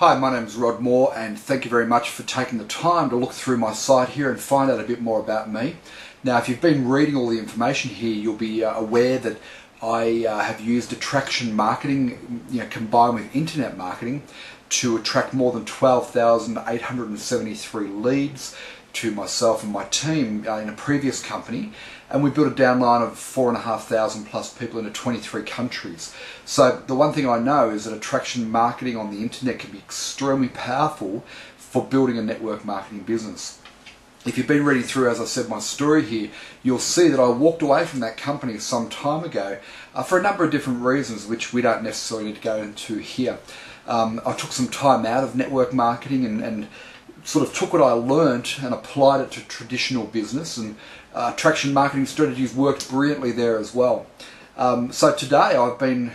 Hi, my name is Rod Moore, and thank you very much for taking the time to look through my site here and find out a bit more about me. Now, if you've been reading all the information here, you'll be aware that I have used attraction marketing, combined with internet marketing, to attract more than 12,873 leads to myself and my team in a previous company, and we built a downline of 4,500 plus people into 23 countries. So the one thing I know is that attraction marketing on the internet can be extremely powerful for building a network marketing business. If you've been reading through, as I said, my story here, you'll see that I walked away from that company some time ago for a number of different reasons, which we don't necessarily need to go into here. I took some time out of network marketing and sort of took what I learned and applied it to traditional business, and attraction marketing strategies worked brilliantly there as well. So today I've been,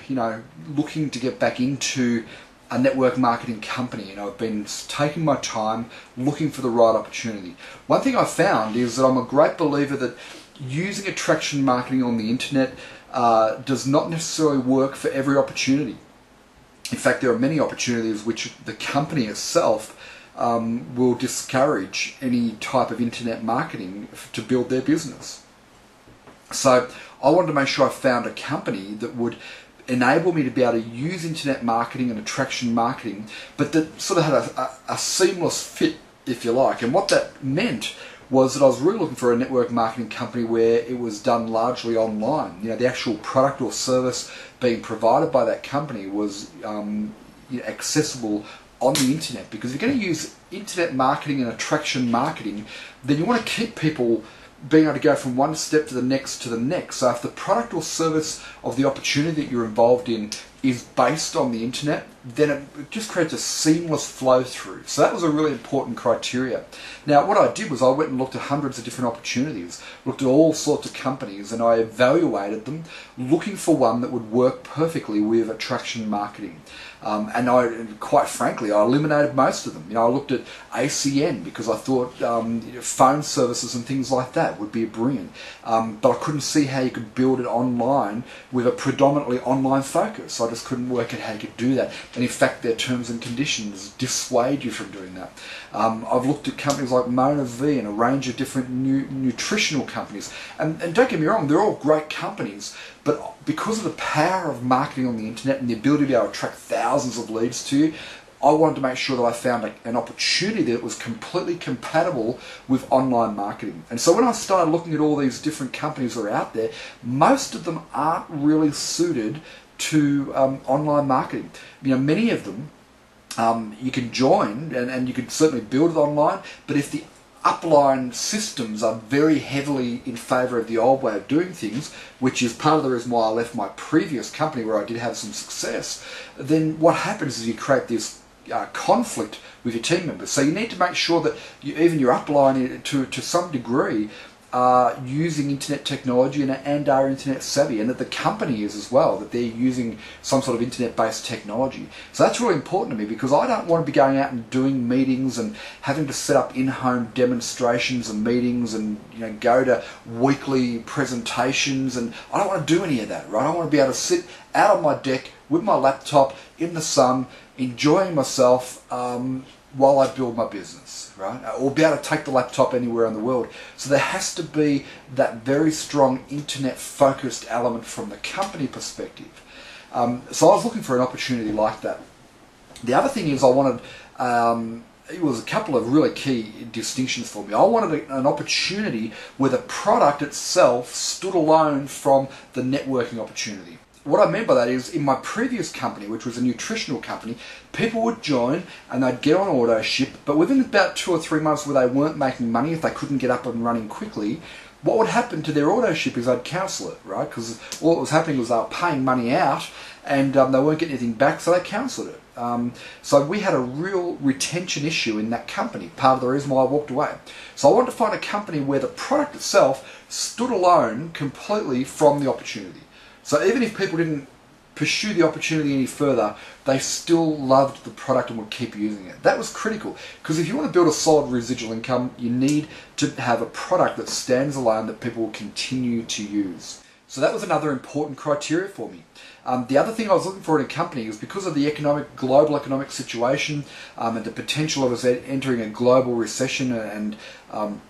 looking to get back into a network marketing company, and I've been taking my time looking for the right opportunity. One thing I found is that I'm a great believer that using attraction marketing on the internet does not necessarily work for every opportunity. In fact, there are many opportunities which the company itself will discourage any type of internet marketing to build their business. So I wanted to make sure I found a company that would enable me to be able to use internet marketing and attraction marketing, but that sort of had a seamless fit, if you like. And what that meant was that I was really looking for a network marketing company where it was done largely online. The actual product or service being provided by that company was accessible on the internet, because if you're going to use internet marketing and attraction marketing, then you want to keep people being able to go from one step to the next to the next. So if the product or service of the opportunity that you're involved in is based on the internet, then it just creates a seamless flow through. So that was a really important criteria. Now, what I did was I went and looked at hundreds of different opportunities, looked at all sorts of companies, and I evaluated them, looking for one that would work perfectly with attraction marketing. And quite frankly, I eliminated most of them. I looked at ACN because I thought phone services and things like that would be brilliant. But I couldn't see how you could build it online with a predominantly online focus. I just couldn't work out how you could do that. And in fact, their terms and conditions dissuade you from doing that. I've looked at companies like Mona V and a range of different nutritional companies. And don't get me wrong, they're all great companies. But because of the power of marketing on the internet and the ability to be able to attract thousands of leads to you, I wanted to make sure that I found an opportunity that was completely compatible with online marketing. And so when I started looking at all these different companies that are out there, most of them aren't really suited to online marketing. Many of them you can join and you can certainly build it online, but if the upline systems are very heavily in favour of the old way of doing things, which is part of the reason why I left my previous company where I did have some success, then what happens is you create this conflict with your team members. So you need to make sure that even your upline to some degree are using internet technology and are internet savvy, and that the company is as well, that they're using some sort of internet based technology. So that's really important to me, because I don't want to be going out and doing meetings and having to set up in-home demonstrations and meetings and go to weekly presentations, and I don't want to do any of that, right? I want to be able to sit out on my deck with my laptop in the sun, enjoying myself while I build my business, right? Or be able to take the laptop anywhere in the world. So there has to be that very strong internet-focused element from the company perspective. So I was looking for an opportunity like that. The other thing is I wanted, it was a couple of really key distinctions for me. I wanted an opportunity where the product itself stood alone from the networking opportunity. What I meant by that is, in my previous company, which was a nutritional company, people would join and they'd get on auto ship, but within about 2 or 3 months where they weren't making money, if they couldn't get up and running quickly, what would happen to their auto ship is I'd cancel it, right? Because all that was happening was they were paying money out and they weren't getting anything back, so they cancelled it. So we had a real retention issue in that company, part of the reason why I walked away. So I wanted to find a company where the product itself stood alone completely from the opportunity. So even if people didn't pursue the opportunity any further, they still loved the product and would keep using it. That was critical, because if you want to build a solid residual income, you need to have a product that stands alone that people will continue to use. So that was another important criteria for me. The other thing I was looking for in a company was because of the global economic situation and the potential of us entering a global recession and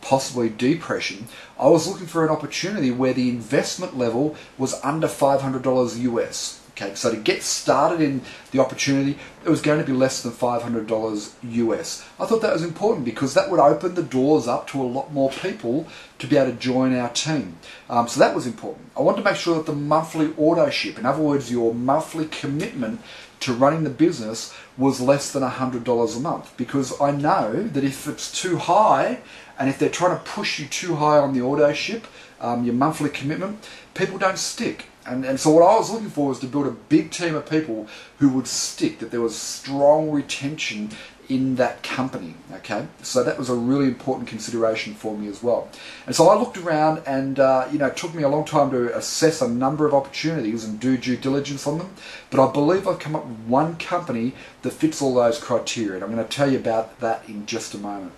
possibly depression, I was looking for an opportunity where the investment level was under $500 US. Okay, so to get started in the opportunity, it was going to be less than $500 US. I thought that was important because that would open the doors up to a lot more people to be able to join our team. So that was important. I wanted to make sure that the monthly auto ship, in other words, your monthly commitment to running the business, was less than $100 a month, because I know that if it's too high and if they're trying to push you too high on the auto ship, your monthly commitment, people don't stick. And so what I was looking for was to build a big team of people who would stick, that there was strong retention in that company, okay? So that was a really important consideration for me as well. And so I looked around and, it took me a long time to assess a number of opportunities and do due diligence on them, but I believe I've come up with one company that fits all those criteria, and I'm going to tell you about that in just a moment.